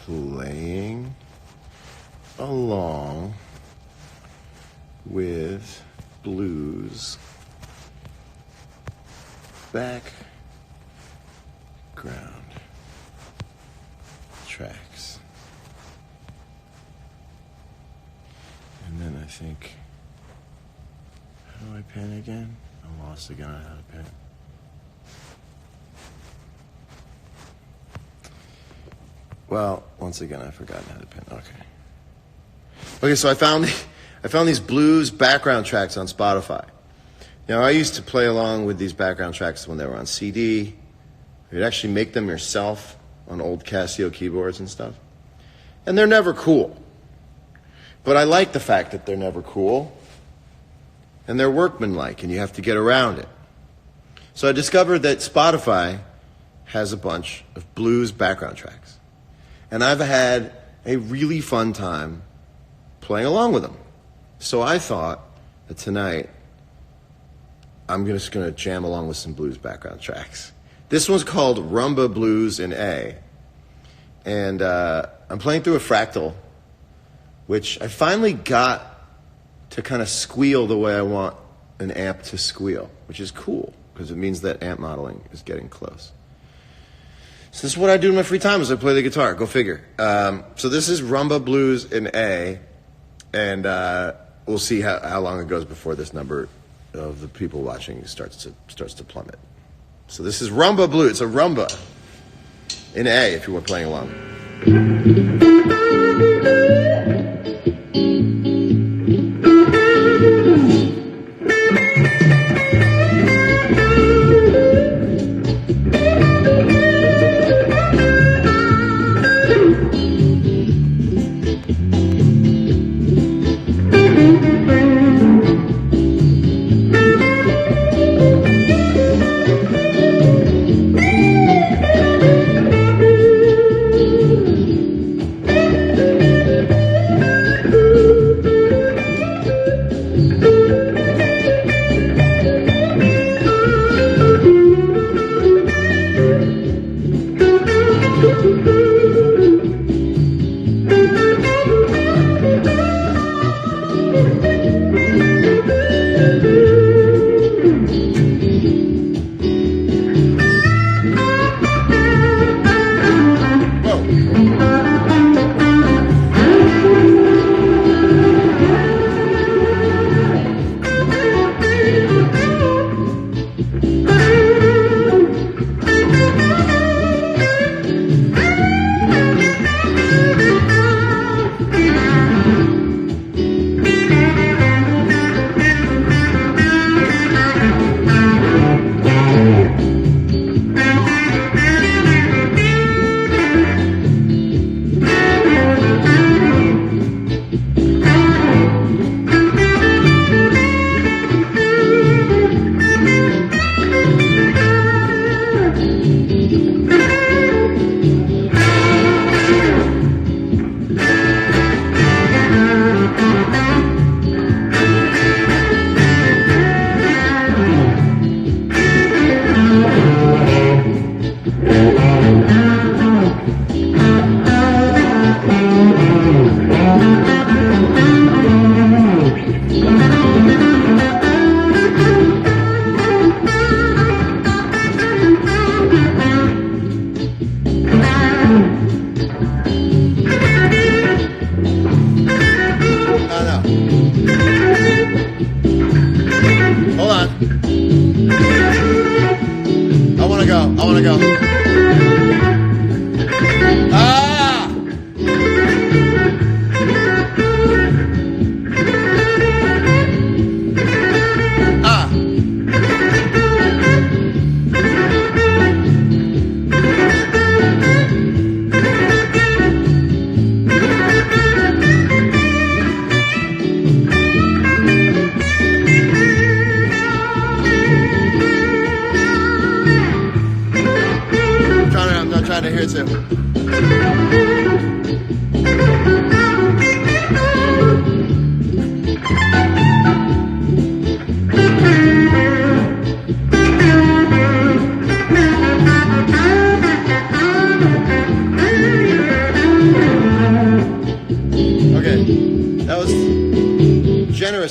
playing along with blues background tracks. And then I think, how do I pen again? I'm lost again on how to pen. Well, once again, I've forgotten how to pen. Okay, so I found these blues background tracks on Spotify. Now, I used to play along with these background tracks when they were on CD. You'd actually make them yourself on old Casio keyboards and stuff. And they're never cool. But I like the fact that they're never cool. And they're workmanlike, and you have to get around it. So I discovered that Spotify has a bunch of blues background tracks. And I've had a really fun time playing along with them. So I thought that tonight I'm just going to jam along with some blues background tracks. This one's called Rumba Blues in A. And I'm playing through a fractal, which I finally got to kind of squeal the way I want an amp to squeal, which is cool because it means that amp modeling is getting close. So this is what I do in my free time as I play the guitar. Go figure. So this is Rumba Blues in A, and we'll see how long it goes before this number of the people watching starts to plummet. So this is Rumba Blues. It's a rumba in A if you were playing along.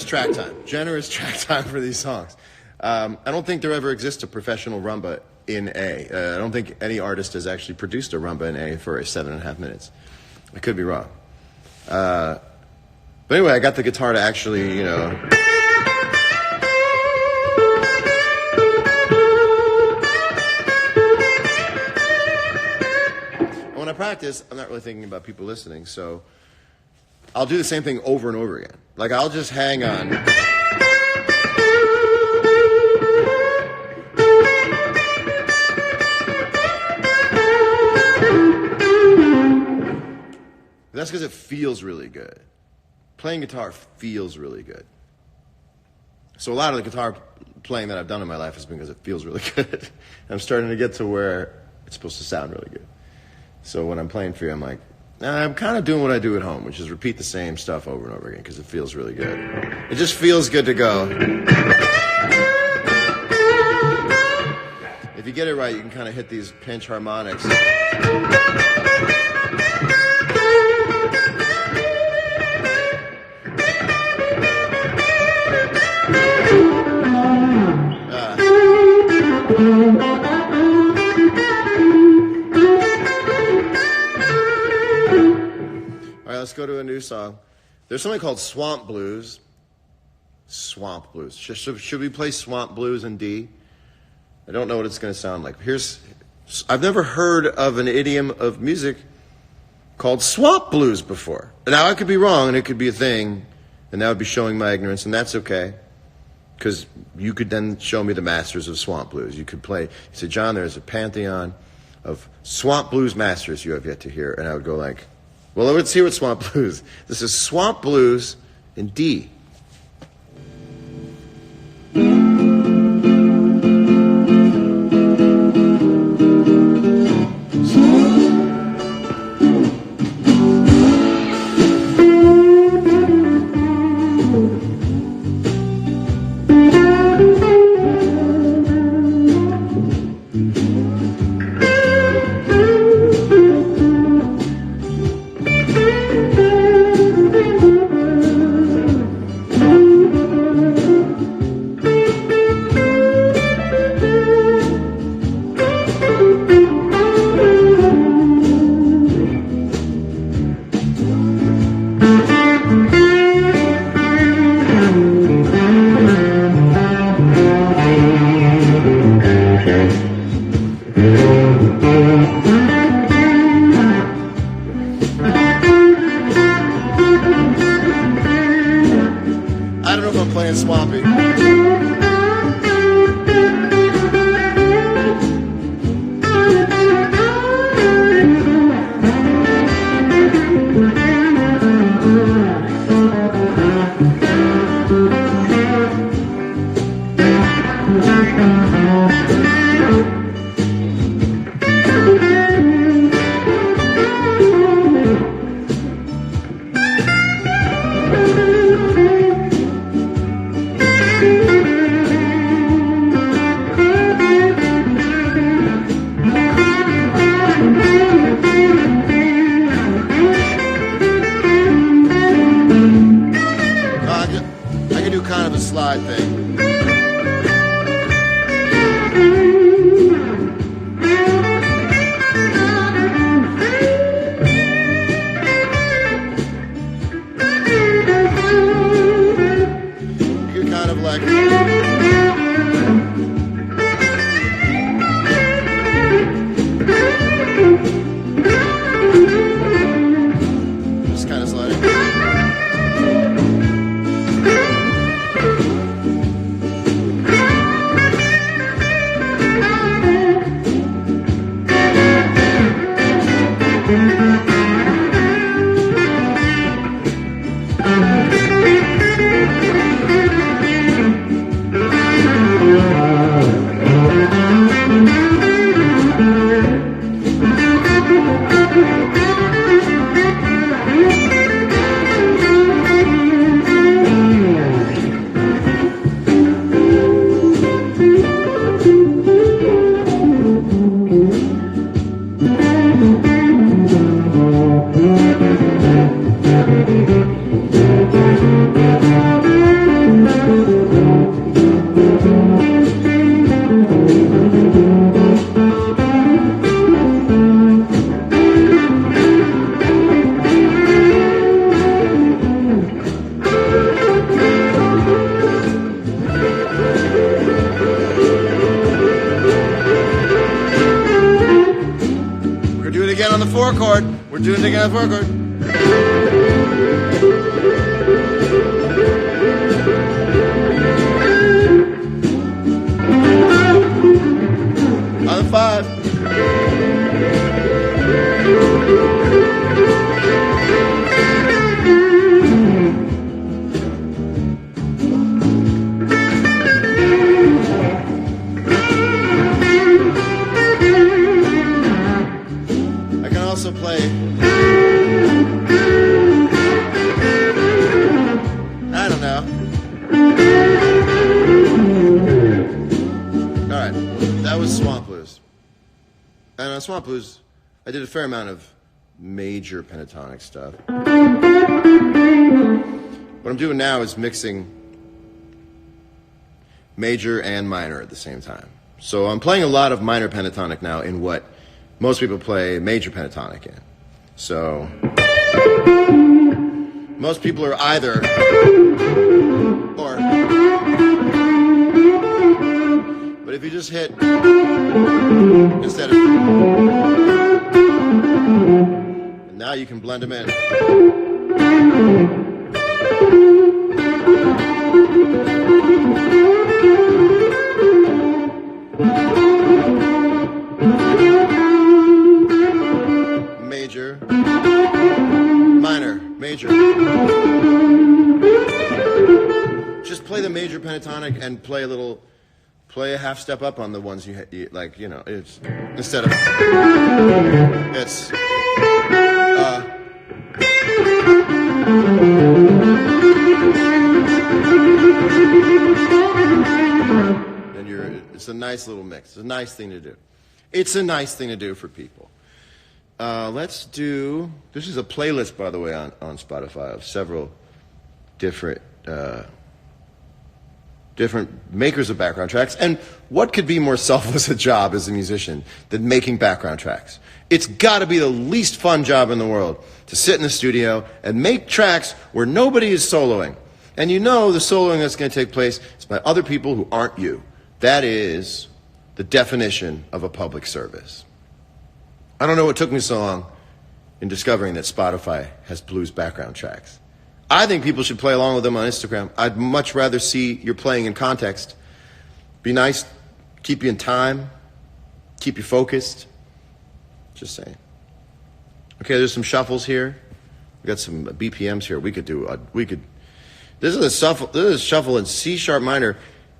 track time. Generous track time for these songs. I don't think there ever exists a professional rumba in A. I don't think any artist has actually produced a rumba in A for 7.5 minutes. I could be wrong. But anyway, I got the guitar to actually, when I practice, I'm not really thinking about people listening, so I'll do the same thing over and over again. Like, I'll just hang on. That's because it feels really good. Playing guitar feels really good. So a lot of the guitar playing that I've done in my life has been because it feels really good. I'm starting to get to where it's supposed to sound really good. So when I'm playing for you, I'm like, I'm kind of doing what I do at home, which is repeat the same stuff over and over again because it feels really good. It just feels good to go. If you get it right, you can kind of hit these pinch harmonics. All right, let's go to a new song. There's something called Swamp Blues. Swamp Blues. Should we play Swamp Blues in D? I don't know what it's going to sound like. I've never heard of an idiom of music called Swamp Blues before. Now, I could be wrong, and it could be a thing, and that would be showing my ignorance, and that's okay. Because you could then show me the masters of Swamp Blues. You could play, you say, John, there's a pantheon of Swamp Blues masters you have yet to hear. And I would go like, well, let's hear what Swamp Blues. This is Swamp Blues in D. I don't know if I'm playing swampy. again on the 4 chord. We're doing it again on the 4 chord. On the 5. I can also play. I don't know. All right, that was Swamp Blues. And on Swamp Blues, I did a fair amount of major pentatonic stuff. What I'm doing now is mixing major and minor at the same time. So I'm playing a lot of minor pentatonic now in what most people play major pentatonic in. So most people are either or. But if you just hit instead of, and now you can blend them in. Major, minor, major. Just play the major pentatonic and play a half step up on the ones you like. You know, it's instead of it's. It's a nice little mix. It's a nice thing to do. It's a nice thing to do for people. Let's do. This is a playlist, by the way, on Spotify of several different makers of background tracks. And what could be more selfless a job as a musician than making background tracks? It's got to be the least fun job in the world to sit in the studio and make tracks where nobody is soloing. And you know the soloing that's going to take place is by other people who aren't you. That is the definition of a public service. I don't know what took me so long in discovering that Spotify has blues background tracks. I think people should play along with them on Instagram. I'd much rather see your playing in context. Be nice, keep you in time, keep you focused. Just saying. Okay, there's some shuffles here. We got some BPMs here. This is a shuffle in C sharp minor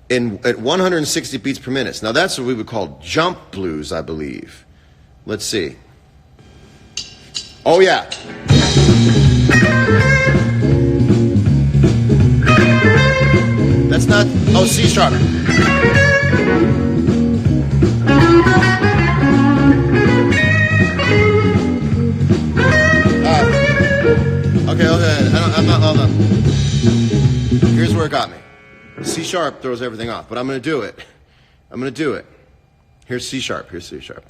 at 160 beats per minute. Now that's what we would call jump blues, I believe. Let's see. Oh yeah. That's not, oh, C sharp. Okay, I'm not, hold on. Here's where it got me. C sharp throws everything off, but I'm going to do it. I'm going to do it. Here's C sharp, here's C sharp.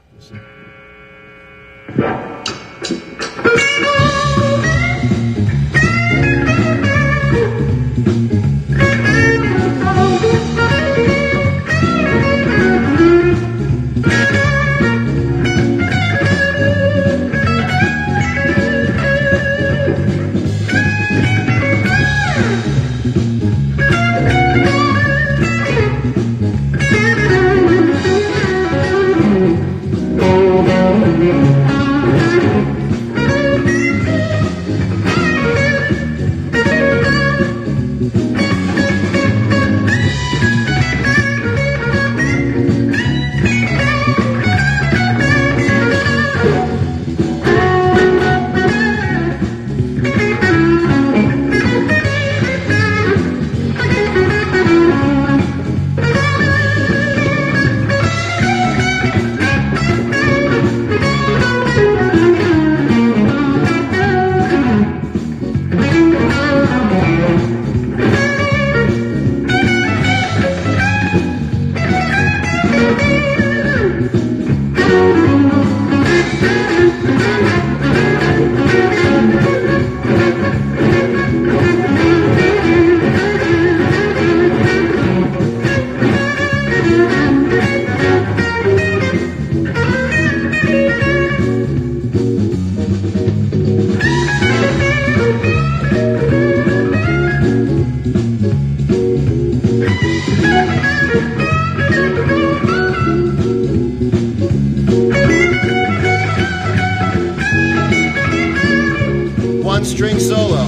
string solo.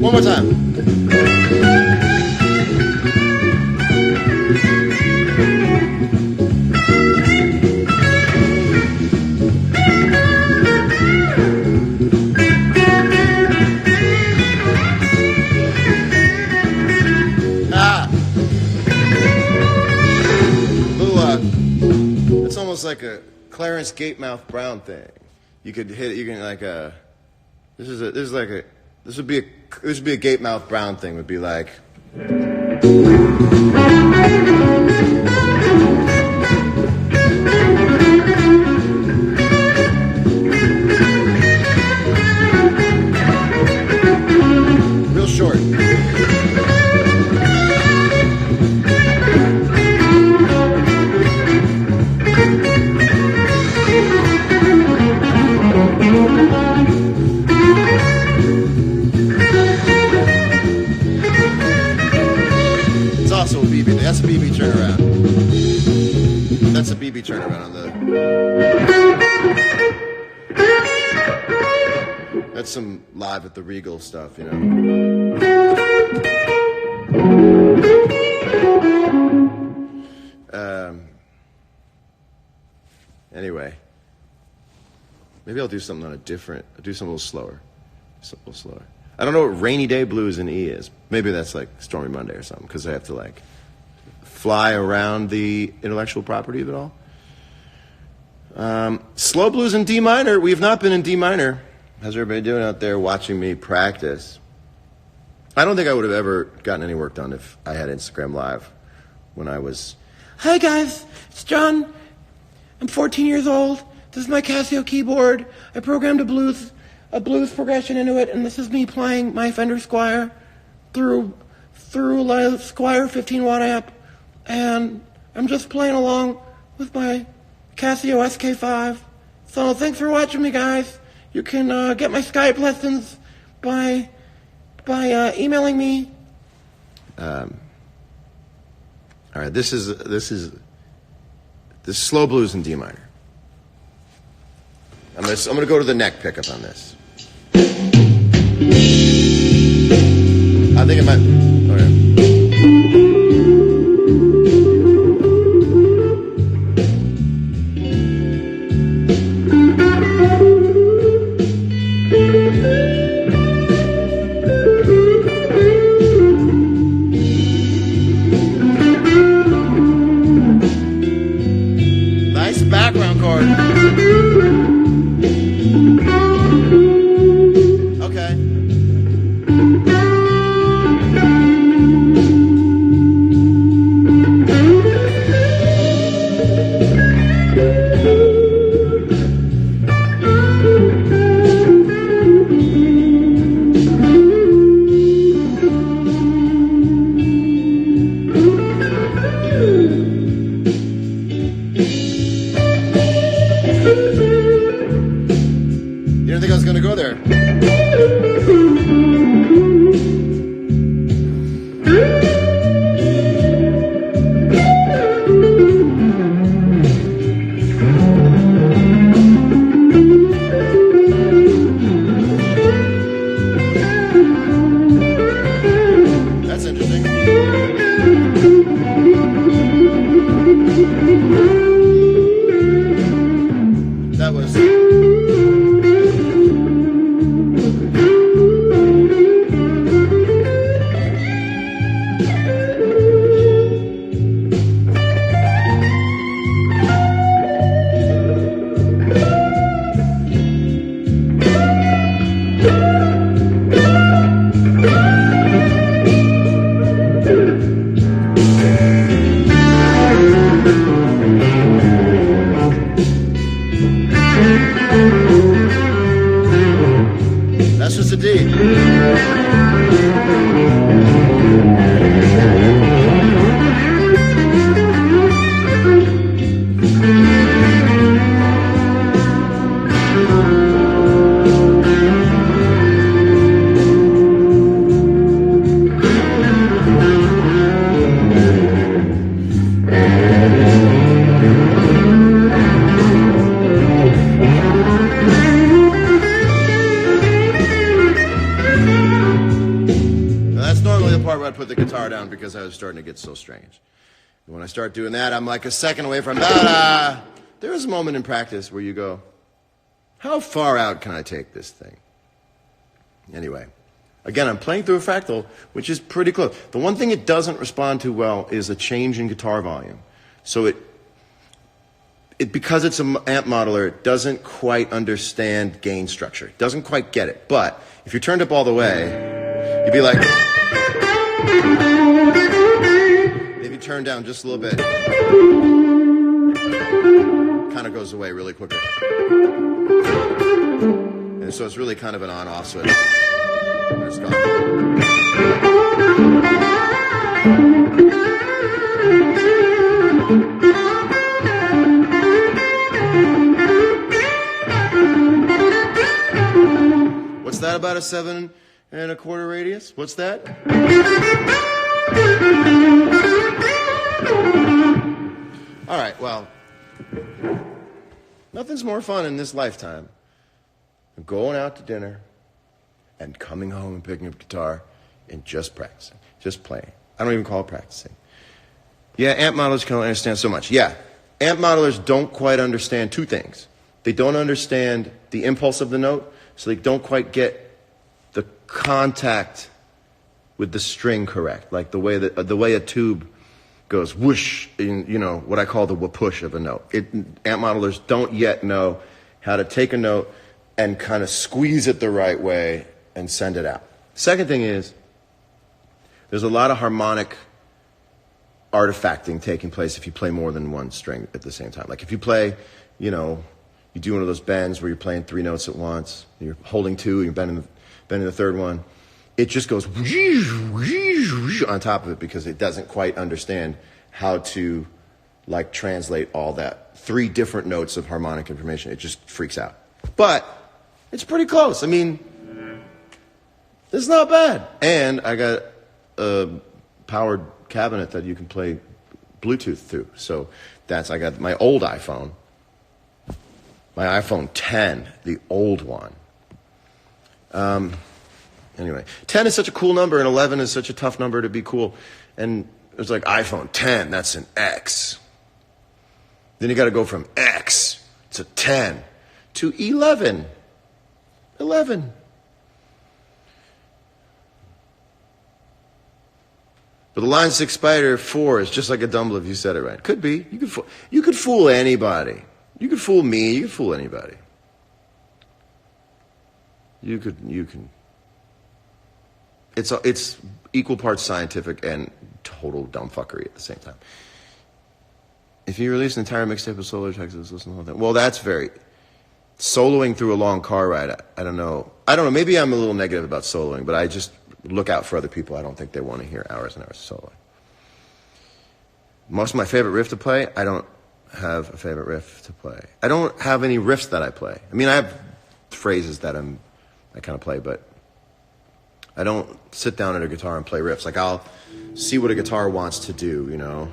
One more time. It's almost like a Clarence Gatemouth Brown thing. You could hit it. You can like a. This would be a Gatemouth Brown thing. Would be like. Real short. Also a BB. That's a BB turnaround. That's a BB turnaround on the. That's some live at the Regal stuff, you know. Anyway, maybe I'll do something on a different. I'll do something a little slower. Something a little slower. I don't know what Rainy Day Blues in E is. Maybe that's like Stormy Monday or something, because I have to like fly around the intellectual property of it all. Slow blues in D minor. We have not been in D minor. How's everybody doing out there watching me practice? I don't think I would have ever gotten any work done if I had Instagram Live when I was... Hi guys, it's John. I'm 14 years old. This is my Casio keyboard. I programmed a blues progression into it, and this is me playing my Fender Squier through a Squier 15-watt amp, and I'm just playing along with my Casio SK5. So thanks for watching me, guys. You can get my Skype lessons by emailing me. All right, this is slow blues in D minor. I'm gonna go to the neck pickup on this. I think it might. Okay. Nice background chord. Okay. guitar down because I was starting to get so strange. And when I start doing that, I'm like a second away from da-da. There is a moment in practice where you go, how far out can I take this thing? Anyway, again, I'm playing through a fractal, which is pretty close. The one thing it doesn't respond to well is a change in guitar volume. So because it's an amp modeler, it doesn't quite understand gain structure. It doesn't quite get it. But if you turned up all the way, you'd be like... If you turn down just a little bit, kind of goes away really quickly. And so it's really kind of an on-off switch. And it's gone. What's that about a 7 1/4 radius? What's that? All right, well, nothing's more fun in this lifetime than going out to dinner and coming home and picking up a guitar and just practicing, just playing. I don't even call it practicing. Yeah, amp modelers can only understand so much. Yeah, amp modelers don't quite understand two things. They don't understand the impulse of the note, so they don't quite get the contact with the string correct, like the way a tube goes whoosh, in, you know, what I call the whoosh of a note. Amp modelers don't yet know how to take a note and kind of squeeze it the right way and send it out. Second thing is, there's a lot of harmonic artifacting taking place if you play more than one string at the same time. Like if you play, you know, you do one of those bends where you're playing 3 notes at once, you're holding 2, you're bending the third one, it just goes on top of it because it doesn't quite understand how to like translate all that 3 different notes of harmonic information. It just freaks out. But it's pretty close. I mean, it's not bad. And I got a powered cabinet that you can play Bluetooth through. So I got my old iPhone, my iPhone 10, the old one. Anyway, 10 is such a cool number, and 11 is such a tough number to be cool. And it was like iPhone 10, that's an X. Then you got to go from X to 10 to 11. 11. But the Line 6 Spider 4 is just like a Dumble if you said it right. Could be. You could fool anybody. You could fool me. You could fool anybody. You can. It's equal parts scientific and total dumbfuckery at the same time. If you release an entire mixtape of solo Texas, listen to the whole thing. Well, that's very soloing through a long car ride. I don't know. Maybe I'm a little negative about soloing, but I just look out for other people. I don't think they want to hear hours and hours of soloing. Most of my favorite riff to play, I don't have a favorite riff to play. I don't have any riffs that I play. I mean, I have phrases that I kind of play, but I don't sit down at a guitar and play riffs. Like, I'll see what a guitar wants to do, you know.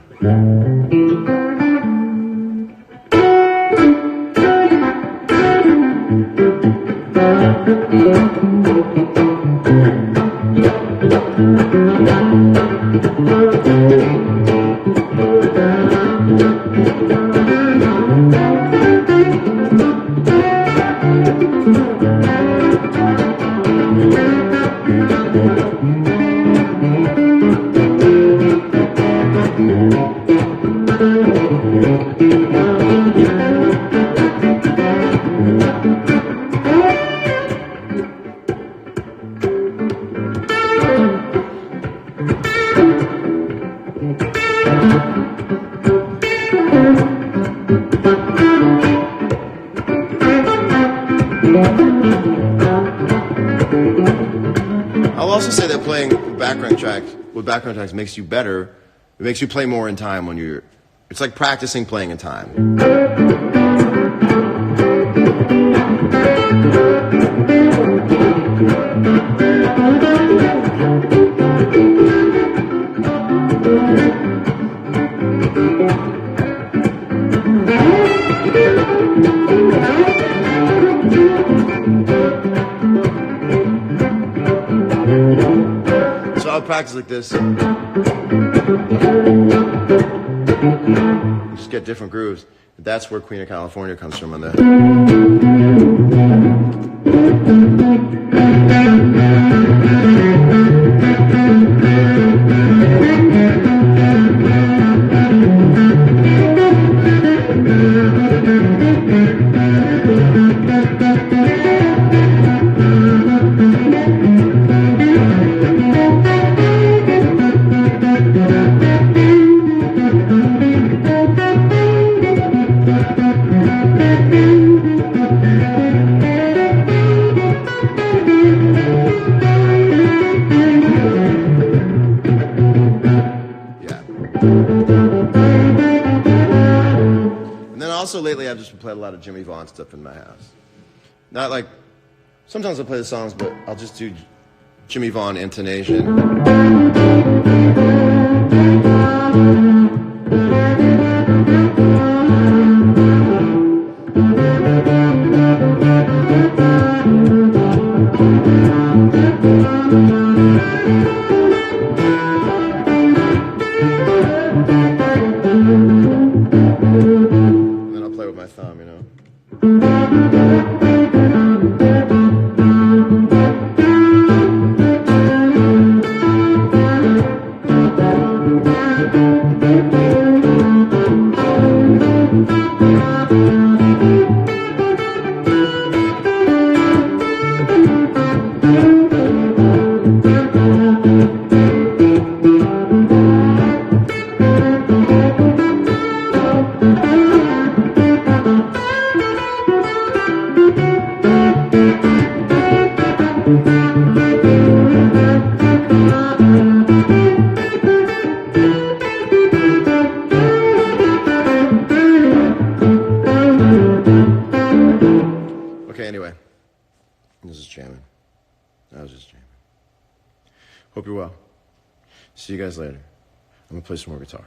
I'll also say that playing background tracks makes you better. It makes you play more in time when you're... It's like practicing playing in time. practice like this. You just get different grooves. That's where Queen of California comes from on that. Also, lately, I've just played a lot of Jimmy Vaughn stuff in my house. Not like, sometimes I'll play the songs, but I'll just do Jimmy Vaughn intonation. My thumb, you know. Okay, anyway, this is jamming. I was just jamming. Hope you're well. See you guys later. I'm gonna play some more guitar.